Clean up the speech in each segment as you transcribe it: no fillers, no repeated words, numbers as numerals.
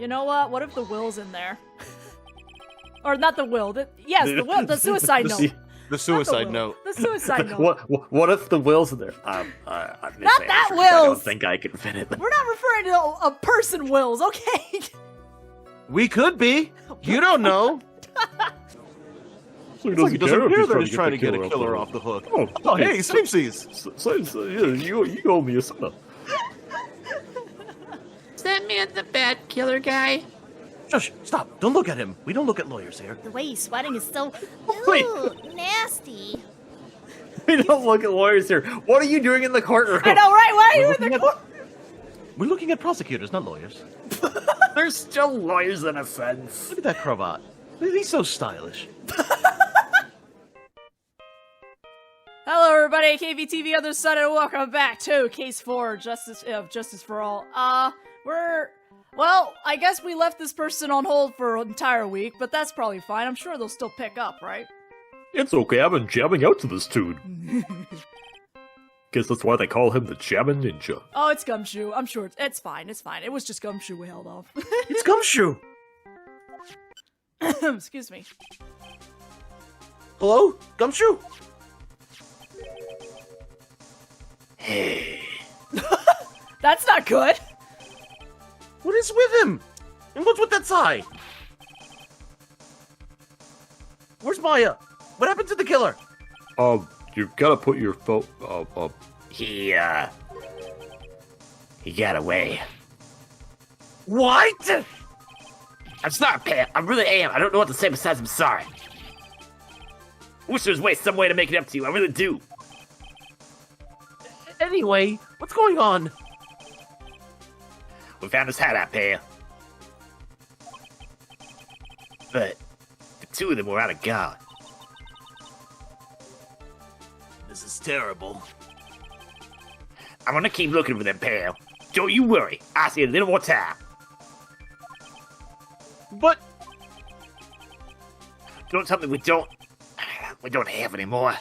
You know what? What if the will's in there? Or not the will. Yes, the will. The suicide note. The suicide note. The suicide note. What if the will's in there? Not that Wills! I don't think I can fit it. We're not referring to a person wills, okay? We could be. You don't know. So he Doesn't appear that he's trying to get the a killer off the hook. Oh, hey, Samesies! You owe me a soda. Is that man the bad killer guy? Shush, stop. Don't look at him. We don't look at lawyers here. The way he's sweating is so Wait. nasty. We don't look at lawyers here. What are you doing in the courtroom? I know, right? Why are you in the court? We're looking at prosecutors, not lawyers. There's still lawyers in a sense. Look at that cravat. He's so stylish. Hello, everybody. KVTV Other Side, and welcome back to Case 4, Justice for All. Well, I guess we left this person on hold for an entire week, but that's probably fine. I'm sure they'll still pick up, right? It's okay, I've been jamming out to this tune. Guess that's why they call him the Jamming Ninja. Oh, it's Gumshoe. I'm sure it's fine. It's fine. It was just Gumshoe we held off. It's Gumshoe! Excuse me. Hello? Gumshoe? Hey. That's not good. What is with him? And what's with that sigh? Where's Maya? What happened to the killer? You gotta put your phone, He got away. What? I'm sorry, Pam. I really am. I don't know what to say besides I'm sorry. I wish there was some way to make it up to you. I really do. Anyway, what's going on? We found his hideout, Pam. But the two of them were out of guard. This is terrible. I'm gonna keep looking for them, Pam. Don't you worry. I'll see you a little more time. But Don't tell me we don't have any more.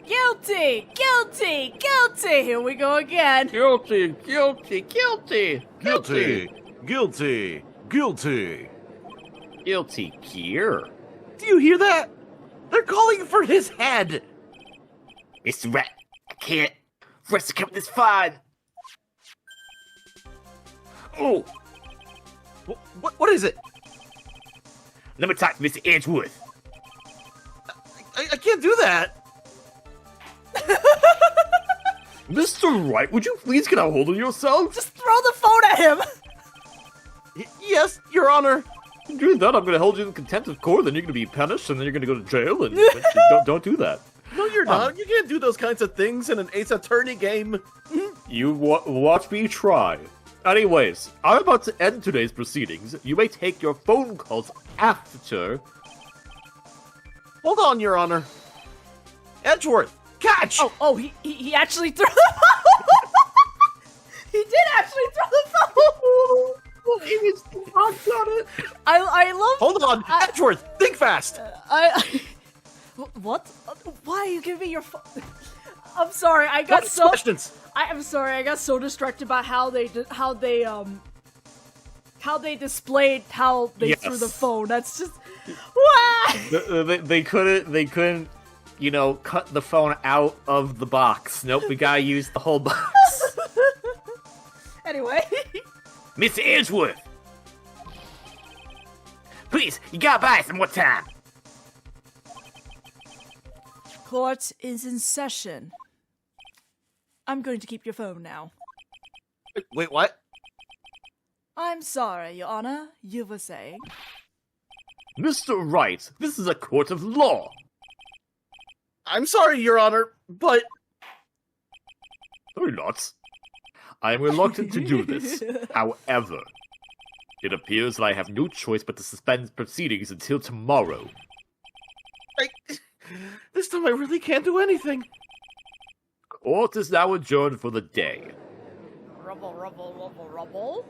Guilty! Guilty! Guilty! Here we go again. Guilty, guilty, guilty. guilty, guilty, guilty. Guilty gear. Do you hear that? They're calling for his head. Mr. Rat, I can't. For us to come this far. Oh. What is it? Let me talk to Mr. Edgeworth. I can't do that. Mr. Wright, would you please get a hold of yourself? Just throw the phone at him. Yes, Your Honor. Do that, I'm gonna hold you in contempt of court, then you're gonna be punished, and then you're gonna go to jail, and don't do that. No, you're not. You can't do those kinds of things in an Ace Attorney game. You watch me try. Anyways, I'm about to end today's proceedings. You may take your phone calls after. Hold on, Your Honor. Edgeworth, catch! Oh, he actually threw the phone. He did actually throw the phone. He was locked on it. I love. Hold on, Edgeworth, think fast. What? Why are you giving me your phone? I'm sorry. I got so. Questions. I'm sorry. I got so distracted by how they displayed how they threw the phone. That's just. Why? They couldn't, cut the phone out of the box. Nope, we gotta use the whole box. Anyway. Mr. Edgeworth! Please, you gotta buy some more time. Court is in session. I'm going to keep your phone now. Wait, what? I'm sorry, Your Honor. You were saying. Mr. Wright, this is a court of law. I'm sorry, Your Honor, but... No, you're not. I am reluctant to do this. However, it appears that I have no choice but to suspend proceedings until tomorrow. This time I really can't do anything. Court is now adjourned for the day. Rubble, rubble, rubble, rubble.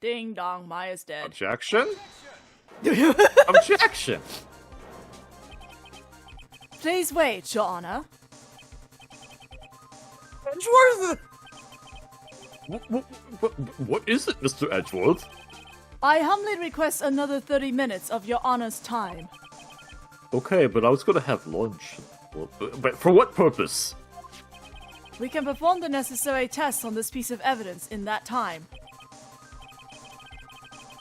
Ding dong, Maya's dead. Objection? Objection! Please wait, Your Honor. Edgeworth! What is it, Mr. Edgeworth? I humbly request another 30 minutes of your honor's time. Okay, but I was gonna have lunch. Well, but for what purpose? We can perform the necessary tests on this piece of evidence in that time.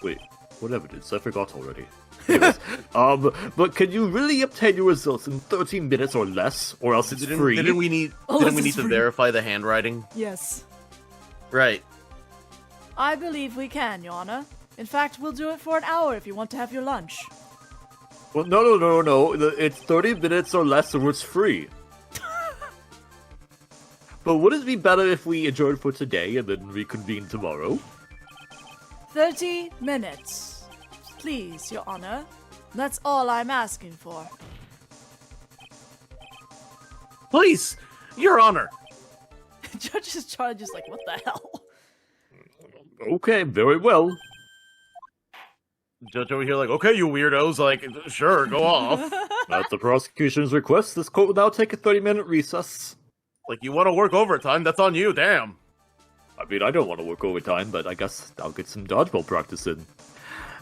Wait, what evidence? I forgot already. Anyways, but can you really obtain your results in 13 minutes or less, or else it's free? Didn't we need to verify the handwriting? Yes. Right. I believe we can, Your Honor. In fact, we'll do it for an hour if you want to have your lunch. Well, no. It's 30 minutes or less, or it's free. But would it be better if we adjourn for today and then reconvene tomorrow? 30 minutes. Please, Your Honor. That's all I'm asking for. Please, Your Honor. Judge is trying to just like, what the hell? Okay, very well. Judge over here like, okay, you weirdos, like, sure, go off. At the prosecution's request, this court will now take a 30-minute recess. Like, you want to work overtime, that's on you, damn. I mean, I don't want to work overtime, but I guess I'll get some dodgeball practice in.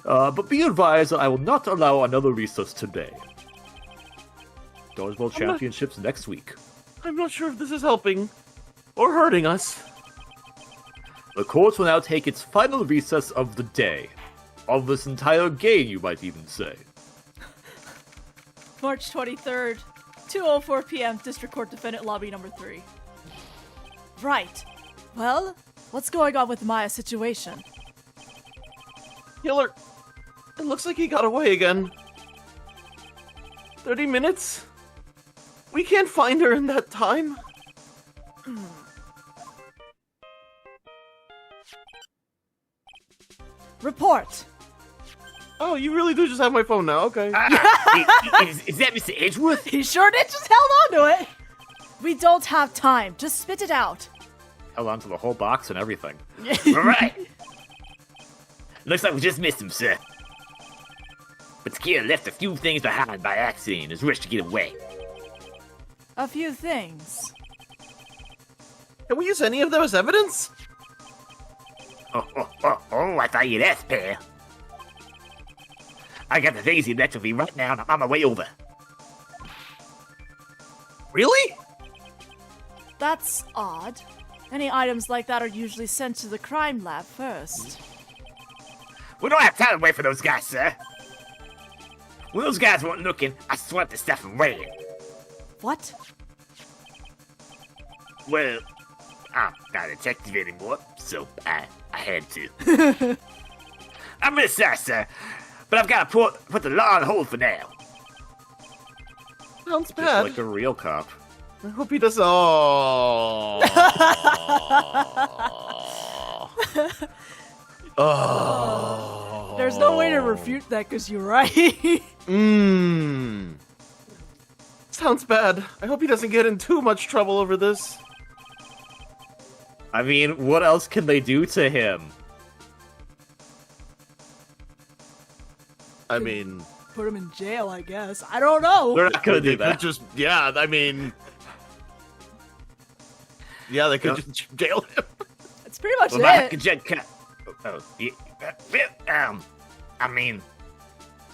But be advised that I will not allow another recess today. Dodgeball championships next week. I'm not sure if this is helping or hurting us. The court will now take its final recess of the day. Of this entire game, you might even say. March 23rd, 2:04 p.m., District Court Defendant Lobby number 3. Right. Well, what's going on with Maya's situation? Killer, it looks like he got away again. 30 minutes? We can't find her in that time. Report. Oh, you really do just have my phone now, okay. Is that Mr. Edgeworth? He sure did just held on to it. We don't have time. Just spit it out. Held onto the whole box and everything. Right. Looks like we just missed him, sir. But Tequila left a few things behind by accident and is rushed to get away. A few things. Can we use any of them as evidence? Oh, I thought you'd ask, pal. I got the things he left with me right now and I'm on my way over. Really? That's odd. Any items like that are usually sent to the crime lab first. We don't have time to wait for those guys, sir. When those guys weren't looking, I swept the stuff and ran. What? Well, I'm not a detective anymore, so I had to. I'm really sorry, sir, but I've got to put the law on hold for now. Sounds Just bad. like a real cop. I hope he does. Oh. Oh. There's no way to refute that because you're right. Sounds bad. I hope he doesn't get in too much trouble over this. I mean, what else can they do to him? I mean, Put him in jail, I guess. I don't know. They're not gonna they do that. could just, yeah, I mean, yeah, they could just jail him. That's pretty much Well, my it. I mean,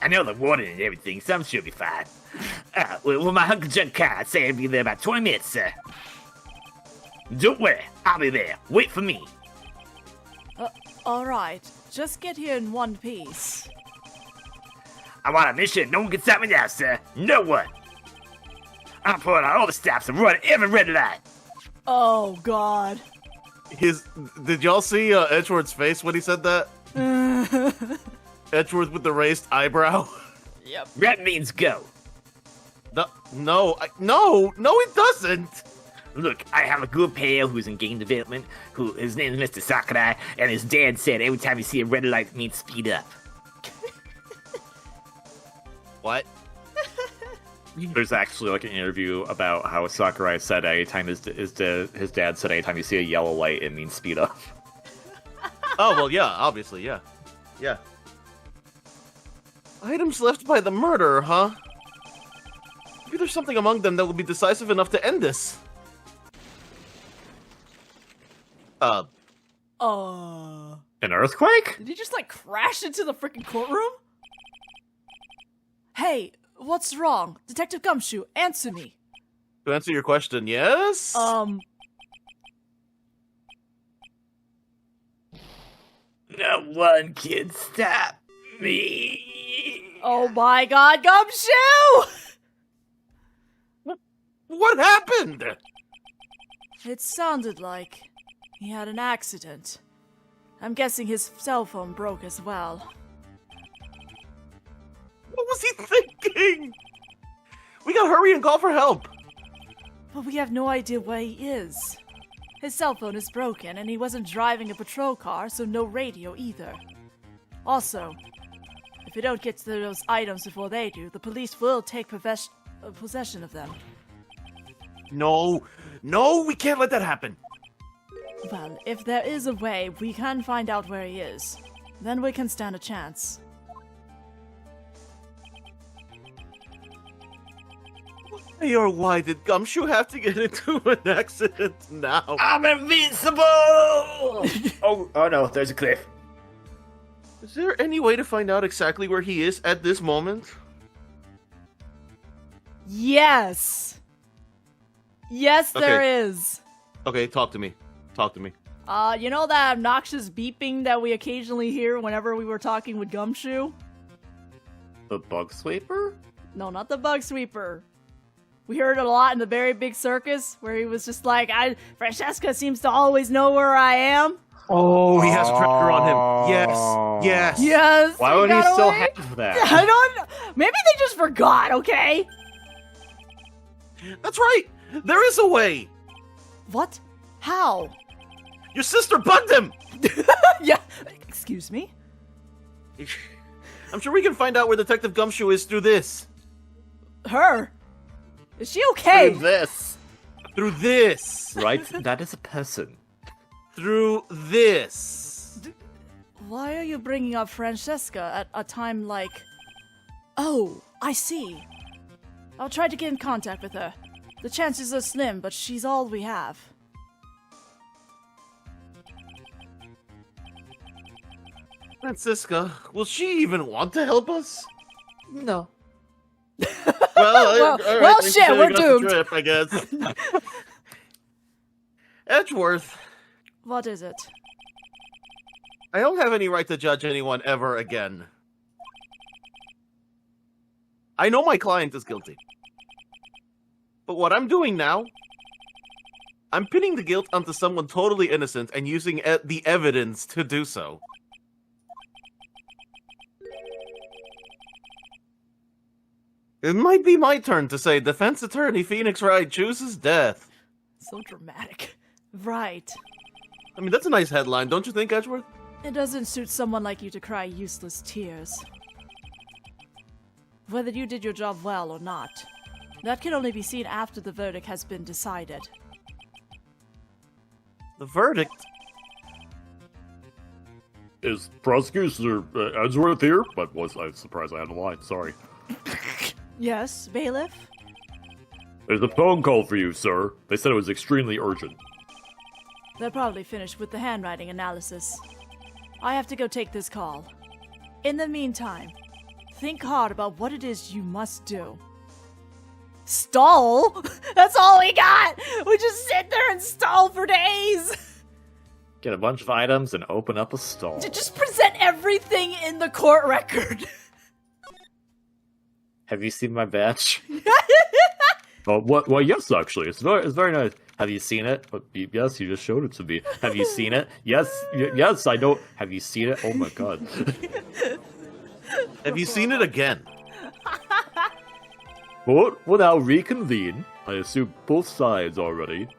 I know the warden and everything, so I'm sure it'll be fine. Well, my Uncle Junk car, I'd say I'll be there about 20 minutes, sir. Don't worry, I'll be there. Wait for me. Alright, just get here in one piece. I want a mission. No one can stop me now, sir. No one. I'm pulling out all the stops and running every red light. Oh, God. Did y'all see Edgeworth's face when he said that? Edgeworth with the raised eyebrow. Yep. That means go. No, it doesn't. Look, I have a good pal who's in game development, his name is Mr. Sakurai, and his dad said every time you see a red light, it means speed up. What? There's actually like an interview about how Sakurai said anytime his dad said anytime you see a yellow light, it means speed up. Oh, well, yeah, obviously, yeah. Yeah. Items left by the murderer, huh? Maybe there's something among them that will be decisive enough to end this. An earthquake? Did he just, like, crash into the freaking courtroom? Hey, what's wrong? Detective Gumshoe, answer me. To answer your question, yes? No one can stop me. Oh my god, Gumshoe! What happened? It sounded like he had an accident. I'm guessing his cell phone broke as well. What was he thinking? We gotta hurry and call for help. But we have no idea where he is. His cell phone is broken, and he wasn't driving a patrol car, so no radio either. Also, if we don't get to those items before they do, the police will take possession of them. No, we can't let that happen. Well, if there is a way we can find out where he is, then we can stand a chance. Why or why did Gumshoe have to get into an accident now? I'm invincible! oh no, there's a cliff. Is there any way to find out exactly where he is at this moment? Yes! Yes, there is. Okay, talk to me. You know that obnoxious beeping that we occasionally hear whenever we were talking with Gumshoe? The bug sweeper? No, not the bug sweeper. We heard it a lot in the Very Big Circus, where he was just like, Francesca seems to always know where I am. Oh, he has a tracker on him. Yes. Yes. Why would he got still away? have that? I don't know. Maybe they just forgot, okay? That's right. There is a way. What? How? Your sister bugged him. Yeah. Excuse me? I'm sure we can find out where Detective Gumshoe is through this. Her? Is she okay? Through this. Through this. Right? That is a person. Through this. Why are you bringing up Francesca at a time like... Oh, I see. I'll try to get in contact with her. The chances are slim, but she's all we have. Francisca, will she even want to help us? No. Well, all right, thanks shit, for we're setting up the doomed. Trip, I guess. Edgeworth, What is it? I don't have any right to judge anyone ever again. I know my client is guilty. But what I'm doing now, I'm pinning the guilt onto someone totally innocent and using the evidence to do so. It might be my turn to say defense attorney Phoenix Wright chooses death. So dramatic. Right. I mean, that's a nice headline, don't you think, Edgeworth? It doesn't suit someone like you to cry useless tears. Whether you did your job well or not, that can only be seen after the verdict has been decided. The verdict? Is Prosecutor Edgeworth here? But I'm surprised I had a line, sorry. Yes, bailiff? There's a phone call for you, sir. They said it was extremely urgent. They're probably finished with the handwriting analysis. I have to go take this call. In the meantime, think hard about what it is you must do. Stall? That's all we got! We just sit there and stall for days! Get a bunch of items and open up a stall. Just present everything in the court record. Have you seen my badge? Oh, what? Well, yes, actually, it's very nice. Have you seen it? Yes, you just showed it to me. Have you seen it? Yes, yes, I know. Have you seen it? Oh my god. Have you seen it again? What? We'll now reconvene. I assume both sides already.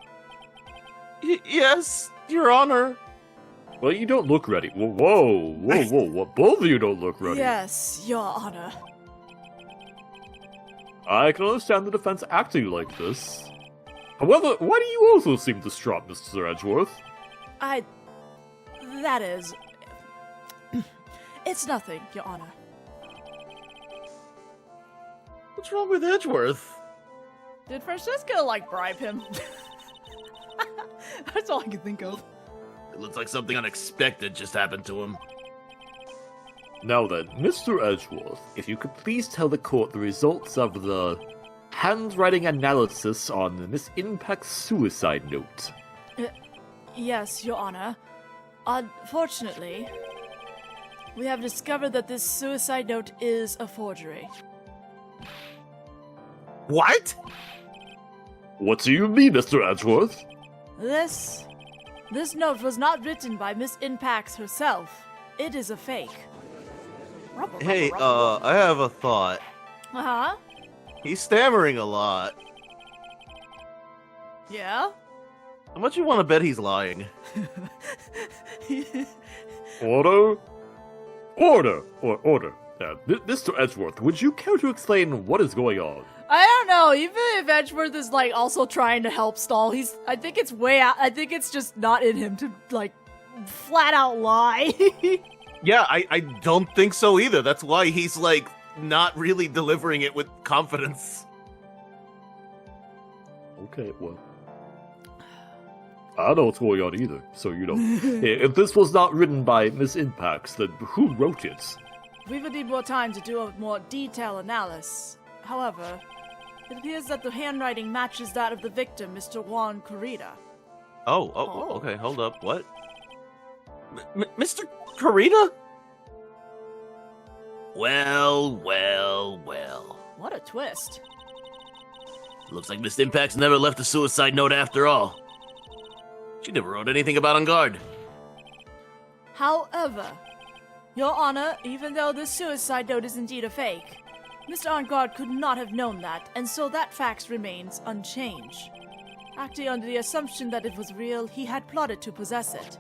Yes, Your Honor. Well, you don't look ready. Whoa. What? Both of you don't look ready. Yes, Your Honor. I can understand the defense acting like this. However, why do you also seem distraught, Mr. Edgeworth? That is... It's nothing, Your Honor. What's wrong with Edgeworth? Did Francesca, bribe him? That's all I can think of. It looks like something unexpected just happened to him. Now then, Mr. Edgeworth, if you could please tell the court the results of the handwriting analysis on Miss Impact's suicide note. Yes, Your Honor. Unfortunately, we have discovered that this suicide note is a forgery. What? What do you mean, Mr. Edgeworth? This note was not written by Miss Impax herself. It is a fake. Hey, I have a thought. Uh-huh. He's stammering a lot. Yeah? How much you want to bet he's lying? Order? Order! Mr. Edgeworth, would you care to explain what is going on? I don't know, even if Edgeworth is, like, also trying to help Stall, I think it's way out, I think it's just not in him to, like, flat out lie. Yeah, I don't think so either. That's why he's, like, not really delivering it with confidence. Okay, well, I don't know what's going on either, so you know. If this was not written by Miss Impax, then who wrote it? We would need more time to do a more detailed analysis. However, it appears that the handwriting matches that of the victim, Mr. Juan Corrida. Oh, okay, hold up. What? Mr. Corrida? Well. What a twist. Looks like Miss Impact's never left a suicide note after all. She never wrote anything about On Guard. However, Your Honor, even though this suicide note is indeed a fake, Mr. On Guard could not have known that, and so that fact remains unchanged. Acting under the assumption that it was real, he had plotted to possess it.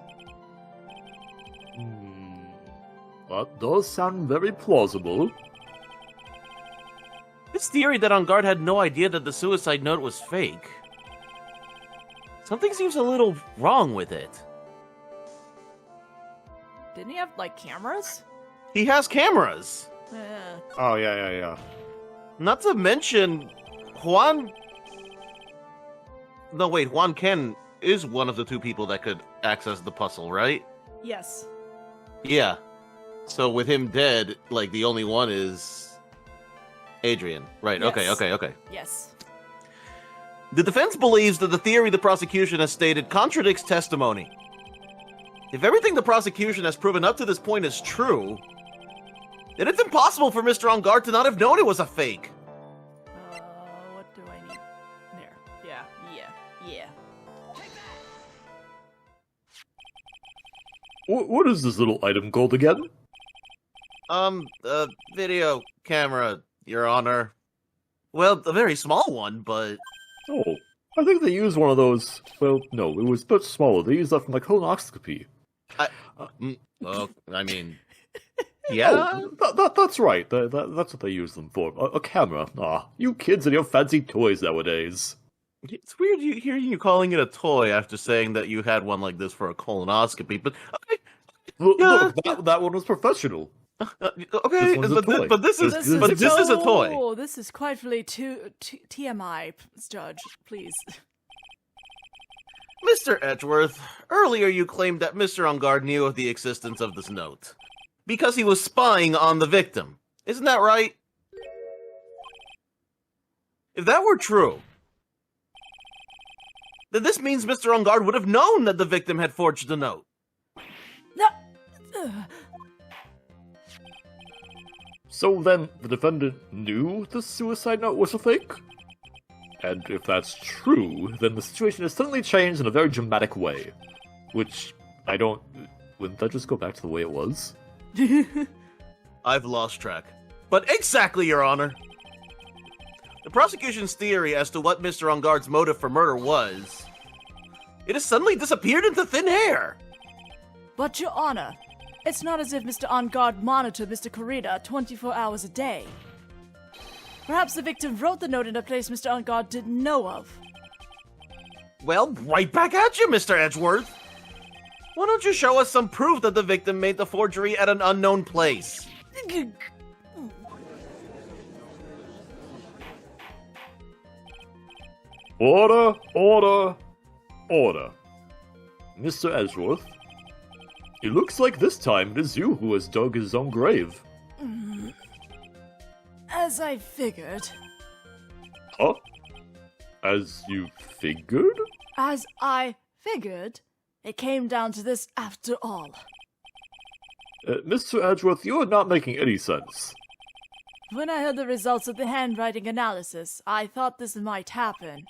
That does sound very plausible. This theory that On Guard had no idea that the suicide note was fake. Something seems a little wrong with it. Didn't he have, like, cameras? He has cameras. Oh, yeah. Not to mention, Juan Ken is one of the two people that could access the puzzle, right? Yes. Yeah. So with him dead, like, the only one is Adrian. Right, Yes. okay. Yes. The defense believes that the theory the prosecution has stated contradicts testimony. If everything the prosecution has proven up to this point is true, then it's impossible for Mr. On Guard to not have known it was a fake. What do I need? There. Yeah. What is this little item called again? Video camera, Your Honor. Well, a very small one, but... Oh, I think they used one of those. Well, no, it was much smaller. They used that from, like, colonoscopy. I mean... Yeah? That's right. That's what they use them for. A camera. You kids and your fancy toys nowadays. It's weird hearing you calling it a toy after saying that you had one like this for a colonoscopy, but okay. Look, that one was professional. Okay, but this is a toy. Oh, this is quite really TMI, Judge. Please. Mr. Edgeworth, earlier you claimed that Mr. On Guard knew of the existence of this note because he was spying on the victim. Isn't that right? If that were true, then this means Mr. On Guard would have known that the victim had forged the note. No. So then, the defendant knew the suicide note was a fake? And if that's true, then the situation has suddenly changed in a very dramatic way. Which, wouldn't that just go back to the way it was? I've lost track. But exactly, Your Honor. The prosecution's theory as to what Mr. On Guard's motive for murder was, it has suddenly disappeared into thin air. But, Your Honor, it's not as if Mr. On Guard monitored Mr. Corrida 24 hours a day. Perhaps the victim wrote the note in a place Mr. On Guard didn't know of. Well, right back at you, Mr. Edgeworth. Why don't you show us some proof that the victim made the forgery at an unknown place? Order. Mr. Edgeworth, It looks like this time it is you who has dug his own grave. As I figured. Huh? As you figured? As I figured, it came down to this after all. Mr. Edgeworth, you are not making any sense. When I heard the results of the handwriting analysis, I thought this might happen.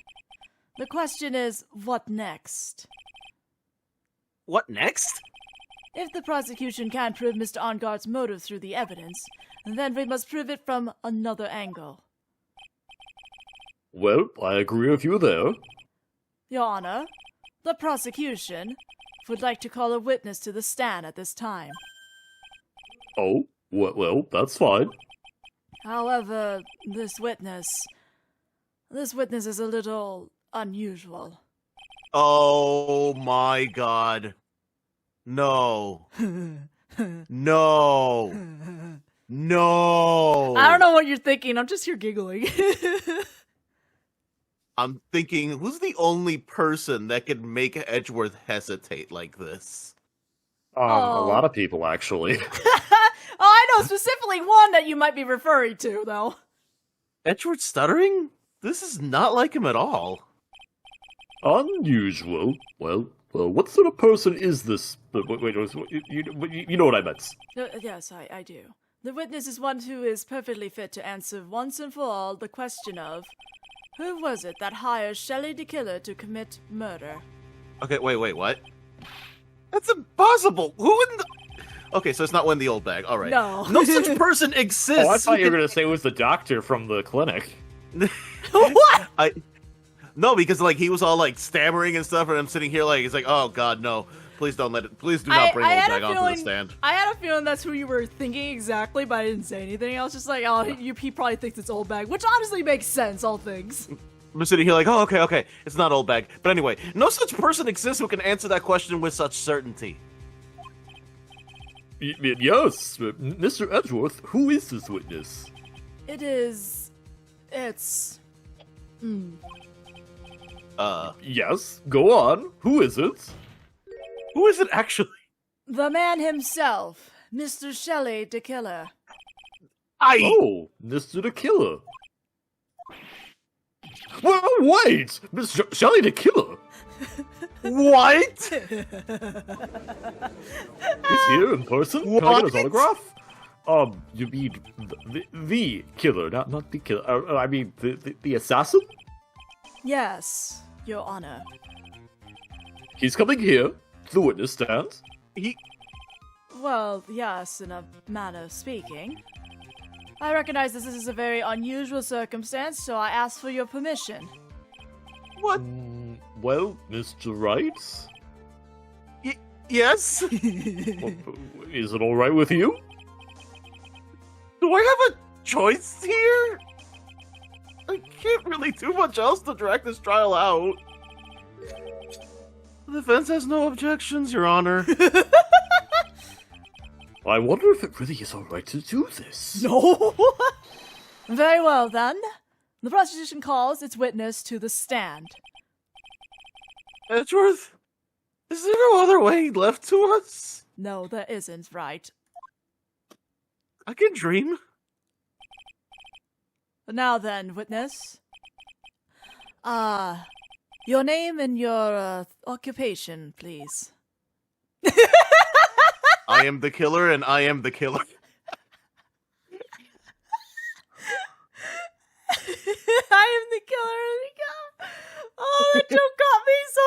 The question is, what next? What next? If the prosecution can't prove Mr. Onguard's motive through the evidence, then we must prove it from another angle. Well, I agree with you there. Your Honor, the prosecution would like to call a witness to the stand at this time. Oh, well, that's fine. However, this witness is a little unusual. Oh my god. No. No. No. I don't know what you're thinking, I'm just here giggling. I'm thinking, who's the only person that could make Edgeworth hesitate like this? A lot of people, actually. Oh, I know specifically one that you might be referring to, though. Edgeworth stuttering? This is not like him at all. Unusual. Well, what sort of person is this? Wait, you know what I meant. Yes, I do. The witness is one who is perfectly fit to answer once and for all the question of, who was it that hired Shelley the Killer to commit murder? Okay, wait, what? That's impossible! Who in the... Okay, so it's not Wendy Oldbag, alright. No. No such person exists! Oh, I thought you were going to say it was the doctor from the clinic. What? No, because, like, he was all, like, stammering and stuff, and I'm sitting here, like, he's like, oh, God, no. Please don't please do not bring Oldbag onto the stand. I had a feeling that's who you were thinking exactly, but I didn't say anything. I was just like, oh, he probably thinks it's Oldbag, which honestly makes sense, all things. I'm sitting here like, oh, okay, it's not Oldbag. But anyway, no such person exists who can answer that question with such certainty. Yes, Mr. Edgeworth, who is this witness? It's... Yes, go on. Who is it? Who is it actually? the man himself, Mr. Shelley the Killer. Oh, Mr. the Killer. Well, wait! Mr. Shelley the Killer? What? He's here in person? Can I get his autograph? You mean the killer, not the killer. I mean, the assassin? Yes, Your Honor. He's coming here to the witness stand. Well, yes, in a manner of speaking. I recognize this is a very unusual circumstance, so I ask for your permission. What? Well, Mr. Wright? Yes? Is it alright with you? Do I have a choice here? I can't really do much else to drag this trial out. The defense has no objections, Your Honor. I wonder if it really is alright to do this. No! Very well, then. The prosecution calls its witness to the stand. Edgeworth, is there no other way left to us? No, there isn't, Wright. I can dream. Now then, witness. Your name and your occupation, please. I am the killer, and I am the killer. I am the killer. Oh, that joke got me so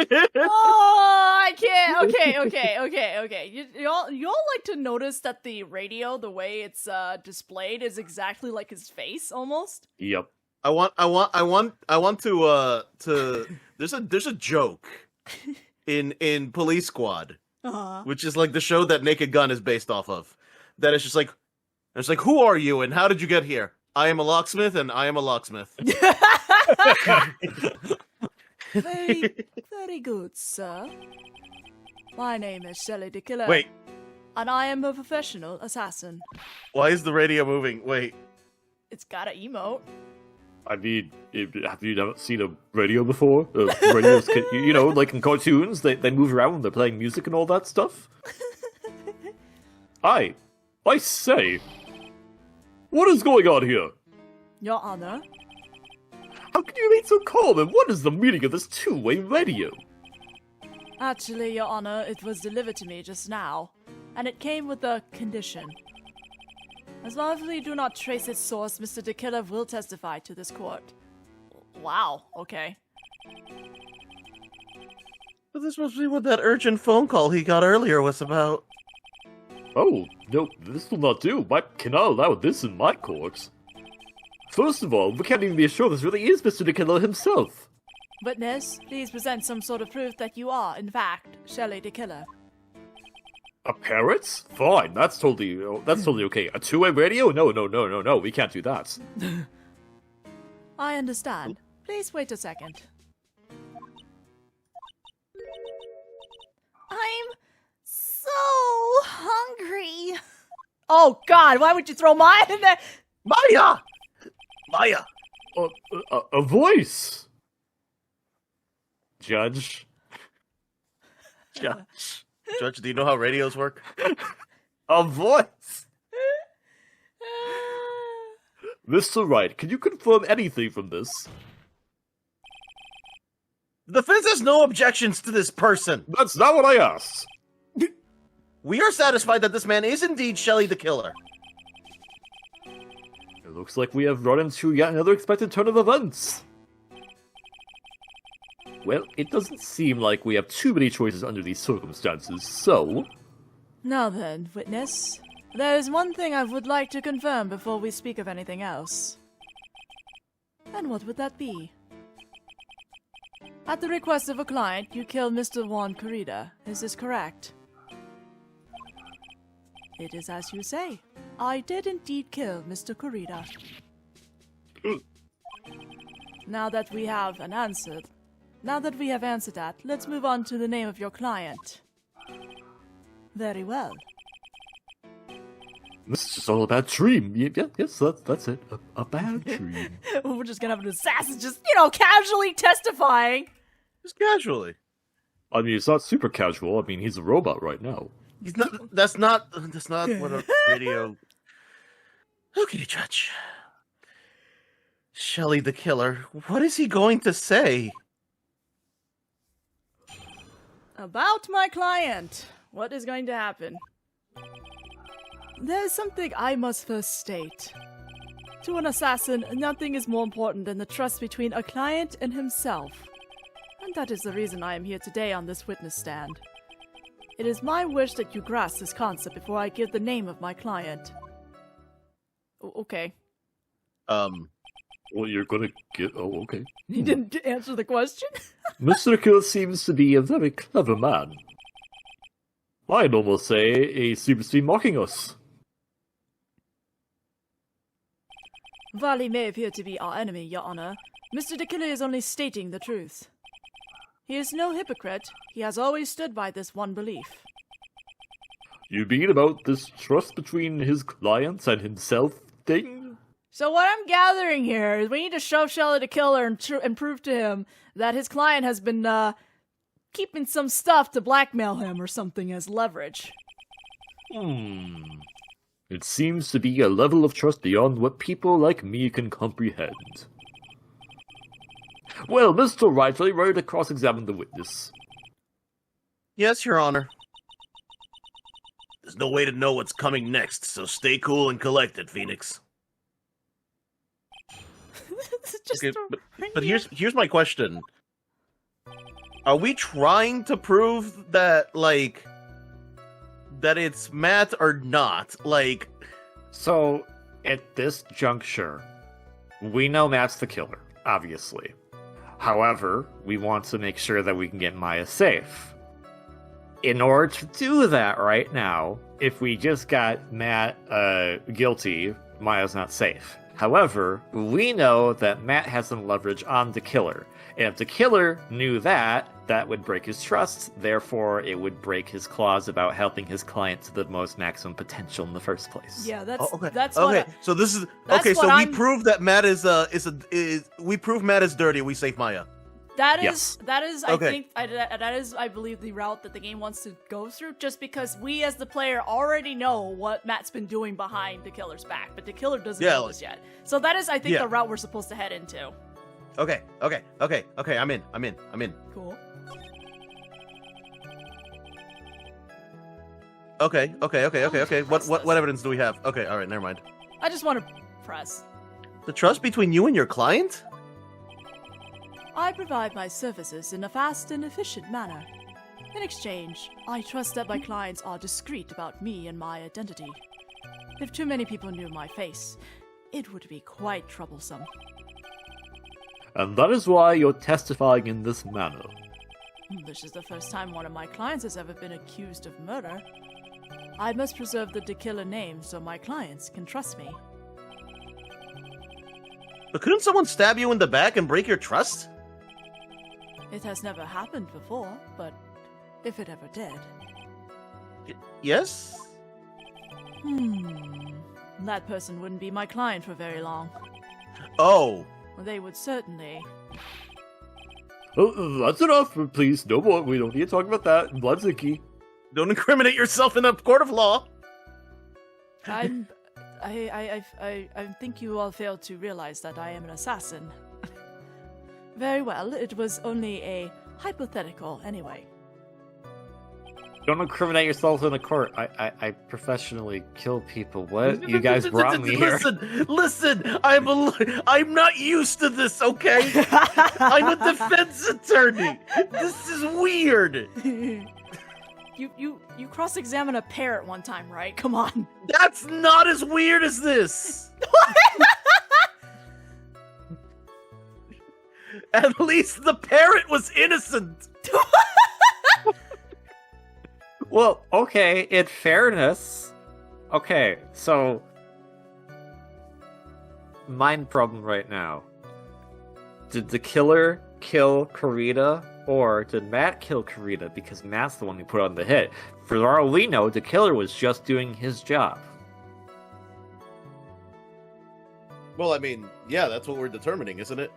good. Oh, I can't. Okay. You all like to notice that the radio, the way it's displayed, is exactly like his face, almost. Yep. I want to. There's a joke in Police Squad, which is like the show that Naked Gun is based off of. That it's just like, who are you and how did you get here? I am a locksmith and I am a locksmith. Very good, sir. My name is Shelley the Killer. Wait, And I am a professional assassin. why is the radio moving? Wait. It's got an emote. I mean, have you never seen a radio before? Radios, like in cartoons, they move around when they're playing music and all that stuff. I say, what is going on here? Your Honor, How can you remain so calm, and what is the meaning of this two-way radio? actually, Your Honor, it was delivered to me just now, and it came with a condition. As long as we do not trace its source, Mr. De Killer will testify to this court. Wow, okay. But this must be what that urgent phone call he got earlier was about. Oh, no, this will not do. I cannot allow this in my court. First of all, we can't even be sure this really is Mr. De Killer himself. Witness, please present some sort of proof that you are, in fact, Shelley De Killer. A parrot? Fine, that's totally okay. A two-way radio? No, we can't do that. I understand. Please wait a second. I'm so hungry. Oh God, why would you throw mine in there? Maya! Maya! A voice! Judge? Judge, do you know how radios work? A voice! Mr. Wright, can you confirm anything from this? The defense has no objections to this person. That's not what I asked. We are satisfied that this man is indeed Shelley the Killer. It looks like we have run into yet another expected turn of events. Well, it doesn't seem like we have too many choices under these circumstances, so... Now then, witness. There is one thing I would like to confirm before we speak of anything else. And what would that be? At the request of a client, you killed Mr. Juan Corrida. Is this correct? It is as you say. I did indeed kill Mr. Corrida. Now that we have answered that, let's move on to the name of your client. Very well. This is just all a bad dream. Yes, that's it. A bad dream. We're just gonna have an assassin just, casually testifying. Just casually. I mean, it's not super casual. I mean, he's a robot right now. He's not. That's not what a radio. Okay, Judge. Shelley the Killer. What is he going to say? About my client. What is going to happen? There's something I must first state. To an assassin, nothing is more important than the trust between a client and himself. And that is the reason I am here today on this witness stand. It is my wish that you grasp this concept before I give the name of my client. Okay. Well, you're gonna get... Oh, okay. He didn't answer the question? Mr. Kill seems to be a very clever man. I'd almost say he seems to be mocking us. While he may appear to be our enemy, Your Honor, Mr. De Killer is only stating the truth. He is no hypocrite. He has always stood by this one belief. You mean about this trust between his clients and himself thing? So what I'm gathering here is we need to shove Shelley the Killer and prove to him that his client has been, keeping some stuff to blackmail him or something as leverage. It seems to be a level of trust beyond what people like me can comprehend. Well, Mr. Wright, are you ready to cross-examine the witness? Yes, Your Honor. There's no way to know what's coming next, so stay cool and collected, Phoenix. Just Okay, but here's my question. Are we trying to prove that, that it's Matt or not? So, at this juncture, we know Matt's the killer, obviously. However, we want to make sure that we can get Maya safe. In order to do that right now, if we just got Matt guilty, Maya's not safe. However, we know that Matt has some leverage on the killer. And if the killer knew that, that would break his trust. Therefore, it would break his clause about helping his client to the most maximum potential in the first place. Yeah, that's Oh, okay. that's okay. what. So this is that's okay. what So I'm- we prove that Matt is we prove Matt is dirty. We save Maya. That is Yes. Okay. that is I believe the route that the game wants to go through, just because we as the player already know what Matt's been doing behind the killer's back, but the killer doesn't Yeah, know like- this yet. So that is, I think, Yeah. the route we're supposed to head into. Okay. I'm in. Cool. Okay. What evidence do we have? Okay. All right. Never mind. I just want to press. The trust between you and your client? I provide my services in a fast and efficient manner. In exchange, I trust that my clients are discreet about me and my identity. If too many people knew my face, it would be quite troublesome. And that is why you're testifying in this manner. This is the first time one of my clients has ever been accused of murder. I must preserve the killer name so my clients can trust me. But couldn't someone stab you in the back and break your trust? It has never happened before, but if it ever did... Yes? That person wouldn't be my client for very long. Oh. They would certainly... Oh, that's enough, please. No more. We don't need to talk about that. Blood's icky. Don't incriminate yourself in a court of law. I think you all failed to realize that I am an assassin. Very well, it was only a hypothetical anyway. Don't incriminate yourself in a court. I professionally kill people. What? You guys brought me here. Listen, I'm not used to this, okay? I'm a defense attorney. This is weird. You cross-examine a parrot one time, right? Come on. That's not as weird as this. At least the parrot was innocent. Well, okay, in fairness. Okay, so. Mind problem right now. Did the killer kill Karita, or did Matt kill Karita because Matt's the one who put on the hit? For all we know, the killer was just doing his job. Well, I mean, yeah, that's what we're determining, isn't it?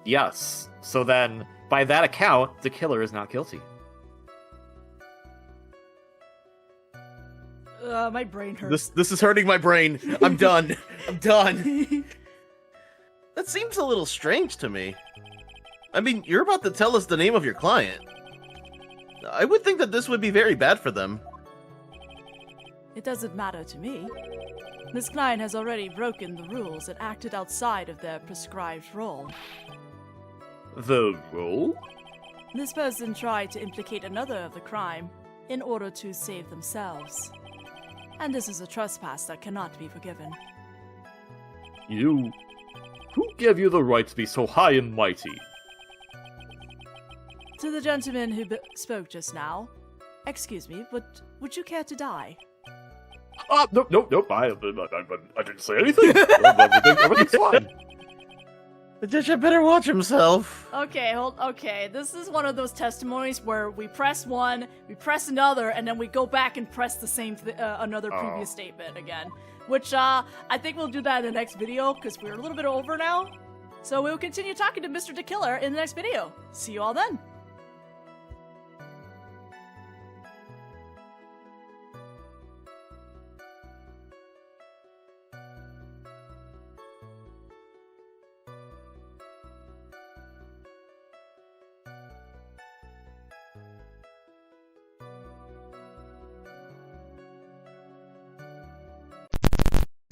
Yes. So then, by that account, the killer is not guilty. My brain hurts. This is hurting my brain. I'm done. I'm done. That seems a little strange to me. I mean, you're about to tell us the name of your client. I would think that this would be very bad for them. It doesn't matter to me. This client has already broken the rules and acted outside of their prescribed role. The rule? This person tried to implicate another of the crime in order to save themselves. And this is a trespass that cannot be forgiven. You... Who gave you the right to be so high and mighty? To the gentleman who spoke just now, excuse me, but would you care to die? Nope, I didn't say anything. Everything's fine. The judge had better watch himself. Okay, this is one of those testimonies where we press one, we press another, and then we go back and press the same, another previous statement again. Which, I think we'll do that in the next video, because we're a little bit over now. So we'll continue talking to Mr. the Killer in the next video. See you all then.